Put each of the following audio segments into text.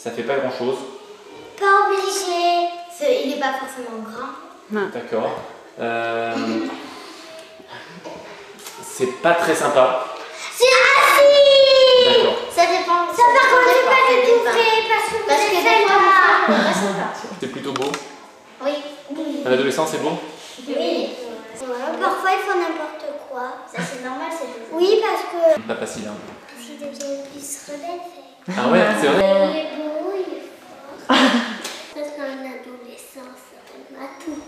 Ça fait pas grand chose. Pas obligé. Il n'est pas forcément grand. D'accord. C'est pas très sympa. C'est assis. D'accord. Ça dépend. Ça par contre, c'est pas du tout fait parce que des fois, C'est plutôt beau. oui. À l'adolescence, c'est bon? Oui. Parfois, il faut n'importe quoi. Ça, c'est normal, c'est tout. Oui, parce que... Pas facile, hein. Parce qu'il devient plus rebelle. Ah ouais, c'est vrai. Il est beau, il est fort. Parce qu'un adolescent, ça donne à tout.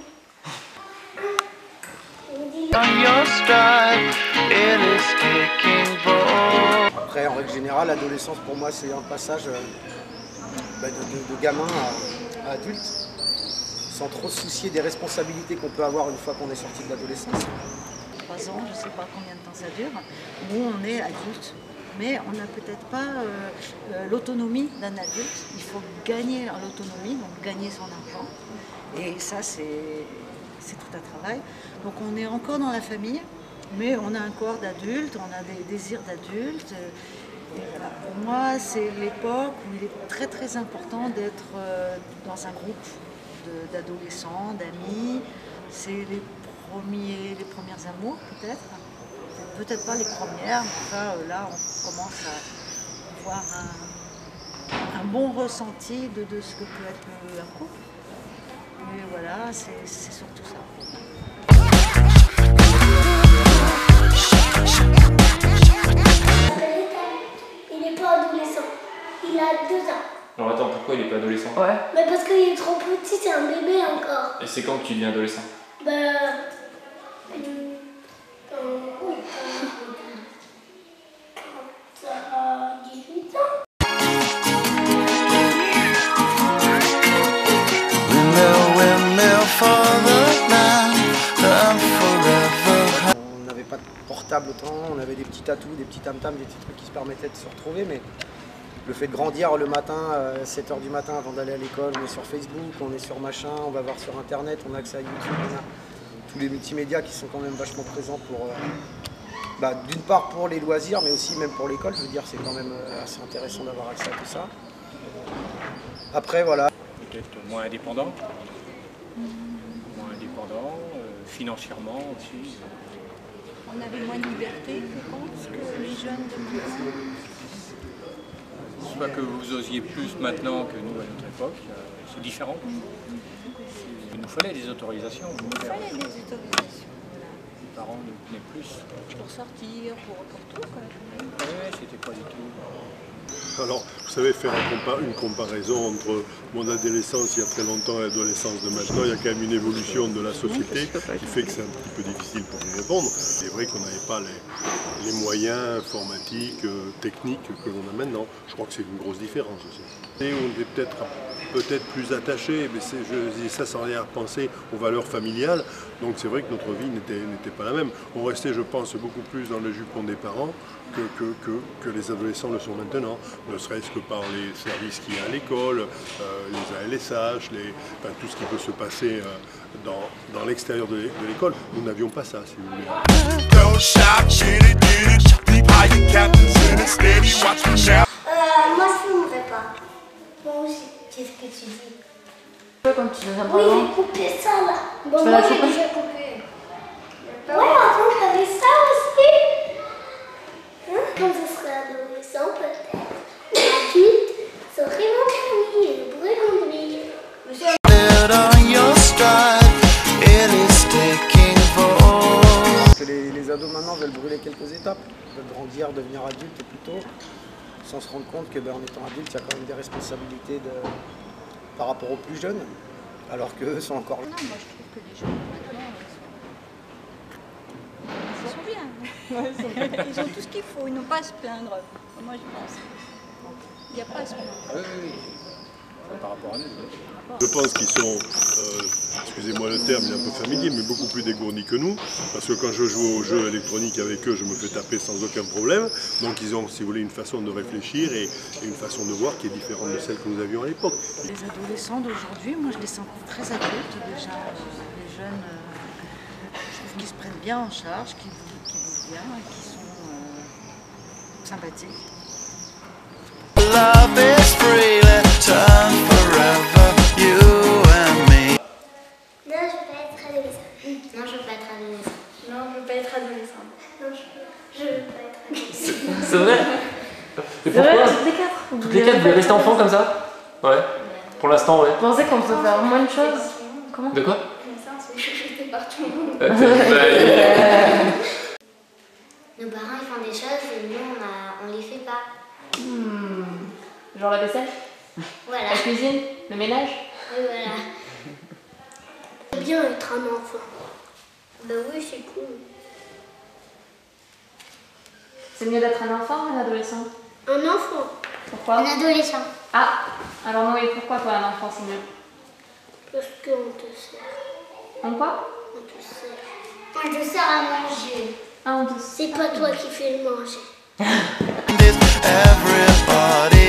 Après, en règle générale, l'adolescence pour moi c'est un passage de gamin à adulte, sans trop se soucier des responsabilités qu'on peut avoir une fois qu'on est sorti de l'adolescence. 3 ans, je ne sais pas combien de temps ça dure, où on est adulte. Mais on n'a peut-être pas l'autonomie d'un adulte. Il faut gagner l'autonomie, donc gagner son argent. Et ça, c'est tout un travail. Donc on est encore dans la famille, mais on a un corps d'adulte, on a des désirs d'adulte. Et voilà, pour moi, c'est l'époque où il est très très important d'être dans un groupe d'adolescents, d'amis. C'est les premières amours peut-être. Peut-être pas les premières, mais enfin, là on commence à avoir un bon ressenti de ce que peut être un couple. Mais voilà, c'est surtout ça. Il n'est pas adolescent, il a 2 ans. Alors attends, pourquoi il est pas adolescent? Ouais. Mais parce qu'il est trop petit, c'est un bébé encore. Et c'est quand que tu deviens adolescent? Oui, ça a 18 ans. On n'avait pas de portable autant, on avait des petits tatous, des petits tam-tams, des petits trucs qui se permettaient de se retrouver, mais le fait de grandir le matin, 7 h du matin avant d'aller à l'école, on est sur Facebook, on est sur machin, on va voir sur internet, on a accès à YouTube, on a tous les multimédias qui sont quand même vachement présents pour, d'une part pour les loisirs, mais aussi même pour l'école, je veux dire, c'est quand même assez intéressant d'avoir accès à tout ça. Après, voilà. Peut-être moins indépendant, financièrement aussi. On avait moins de liberté, je pense, que les jeunes de maintenant. Soit que vous osiez plus maintenant que nous à notre époque, c'est différent. Il nous fallait des autorisations. Il fallait des autorisations. Les parents nous tenaient plus. Pour sortir, pour tout, quoi. Oui, c'était pas du tout. Alors, vous savez, faire une comparaison entre mon adolescence il y a très longtemps et l'adolescence de maintenant, il y a quand même une évolution de la société qui fait que c'est un petit peu difficile pour y répondre. C'est vrai qu'on n'avait pas les moyens informatiques, techniques que l'on a maintenant. Je crois que c'est une grosse différence aussi. Et on était peut-être plus attaché, mais je dis ça sans rien penser aux valeurs familiales. Donc c'est vrai que notre vie n'était pas la même. On restait, je pense, beaucoup plus dans le jupon des parents que les adolescents le sont maintenant, ne serait-ce que par les services qu'il y a à l'école, les ALSH, tout ce qui peut se passer dans l'extérieur de l'école. Nous n'avions pas ça, si vous voulez. Moi, je fumerais pas. Moi aussi. Qu'est-ce que tu dis? Quand tu nous as Oui, j'ai coupé ça là. Bon, moi, j'ai déjà coupé. Ouais, avant, j'avais ça aussi. Quand je serai adolescent, peut-être. Adulte, ça serait mon permis et je pourrais conduire. Les ados maintenant veulent brûler quelques étapes, veulent grandir, devenir adultes et plutôt, sans se rendre compte que en étant adulte, il y a quand même des responsabilités par rapport aux plus jeunes, alors qu'eux sont encore là. Non, moi je trouve que les jeunes maintenant, ils sont bien. Ils ont tout ce qu'il faut, ils n'ont pas à se plaindre. Moi je pense. Il n'y a pas à se plaindre. Oui, oui. Par rapport à nous. Je pense qu'ils sont, excusez-moi le terme, il est un peu familier, mais beaucoup plus dégourdis que nous, parce que quand je joue aux jeux électroniques avec eux, je me fais taper sans aucun problème. Donc ils ont, si vous voulez, une façon de réfléchir et une façon de voir qui est différente de celle que nous avions à l'époque. Les adolescents d'aujourd'hui, moi je les sens très adultes déjà. Les jeunes, je trouve qu'ils se prennent bien en charge, qu'ils bougent bien, qu'ils sont sympathiques. Love is free, let's Mais C'est vrai, pourquoi toutes les quatre. Toutes les 4, vous voulez rester enfant comme ça? Ouais. Pour l'instant, ouais. Vous pensez qu'on peut faire moins de choses? Comment? De quoi? J'étais partout. Bah, Nos parents ils font des choses et nous on les fait pas. Genre la vaisselle? Voilà. La cuisine? Le ménage? Et voilà. C'est bien être un enfant. Bah oui, c'est cool. C'est mieux d'être un enfant ou un adolescent? Un enfant. Pourquoi? Un adolescent. Ah! Alors Noé, pourquoi toi un enfant c'est mieux? Parce qu'on te sert. En quoi? On te sert. On te sert à manger. Ah, on te... C'est pas toi qui fais le manger. Everybody